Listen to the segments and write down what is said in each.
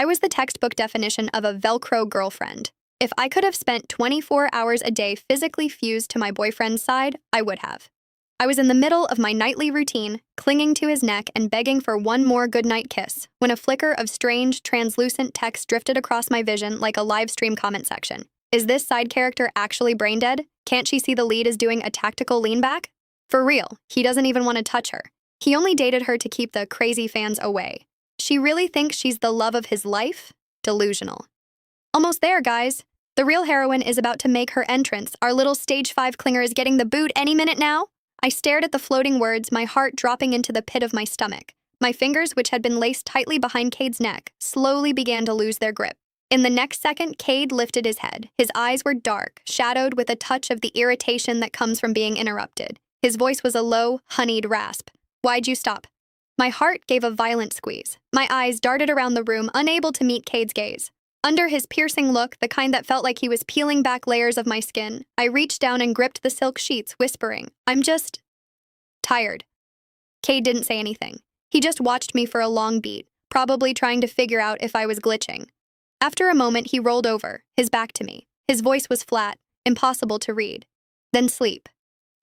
I was the textbook definition of a Velcro girlfriend. If I could have spent 24 hours a day physically fused to my boyfriend's side, I would have. I was in the middle of my nightly routine, clinging to his neck and begging for one more goodnight kiss, when a flicker of strange, translucent text drifted across my vision like a live stream comment section. Is this side character actually brain dead? Can't she see the lead is doing a tactical lean back? For real, he doesn't even want to touch her. He only dated her to keep the crazy fans away. She really thinks she's the love of his life? Delusional. Almost there, guys. The real heroine is about to make her entrance. Our little stage 5 clinger is getting the boot any minute now. I stared at the floating words, my heart dropping into the pit of my stomach. My fingers, which had been laced tightly behind Cade's neck, slowly began to lose their grip. In the next second, Cade lifted his head. His eyes were dark, shadowed with a touch of the irritation that comes from being interrupted. His voice was a low, honeyed rasp. Why'd you stop? My heart gave a violent squeeze. My eyes darted around the room, unable to meet Cade's gaze. Under his piercing look, the kind that felt like he was peeling back layers of my skin, I reached down and gripped the silk sheets, whispering, I'm just tired. Cade didn't say anything. He just watched me for a long beat, probably trying to figure out if I was glitching. After a moment, he rolled over, his back to me. His voice was flat, impossible to read. Then sleep.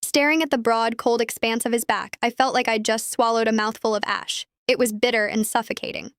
Staring at the broad, cold expanse of his back, I felt like I'd just swallowed a mouthful of ash. It was bitter and suffocating.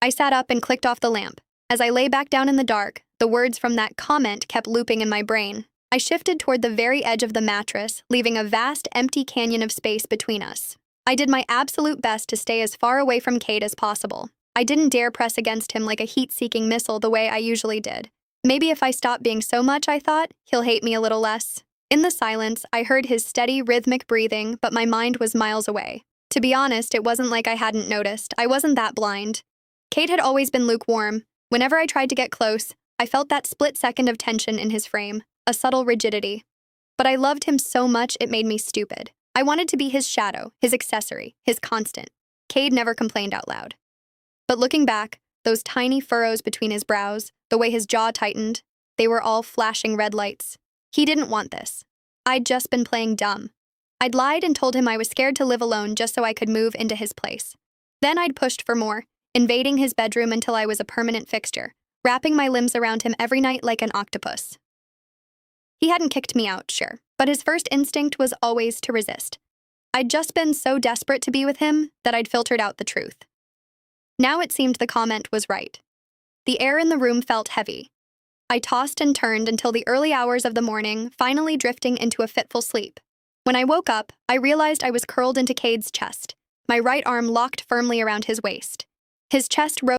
I sat up and clicked off the lamp. As I lay back down in the dark, the words from that comment kept looping in my brain. I shifted toward the very edge of the mattress, leaving a vast, empty canyon of space between us. I did my absolute best to stay as far away from Cade as possible. I didn't dare press against him like a heat-seeking missile the way I usually did. Maybe if I stop being so much, I thought, he'll hate me a little less. In the silence, I heard his steady, rhythmic breathing, but my mind was miles away. To be honest, it wasn't like I hadn't noticed. I wasn't that blind. Cade had always been lukewarm. Whenever I tried to get close, I felt that split second of tension in his frame, a subtle rigidity. But I loved him so much it made me stupid. I wanted to be his shadow, his accessory, his constant. Cade never complained out loud. But looking back, those tiny furrows between his brows, the way his jaw tightened, they were all flashing red lights. He didn't want this. I'd just been playing dumb. I'd lied and told him I was scared to live alone just so I could move into his place. Then I'd pushed for more, invading his bedroom until I was a permanent fixture, wrapping my limbs around him every night like an octopus. He hadn't kicked me out, sure, but his first instinct was always to resist. I'd just been so desperate to be with him that I'd filtered out the truth. Now it seemed the comment was right. The air in the room felt heavy. I tossed and turned until the early hours of the morning, finally drifting into a fitful sleep. When I woke up, I realized I was curled into Cade's chest, my right arm locked firmly around his waist. His chest rose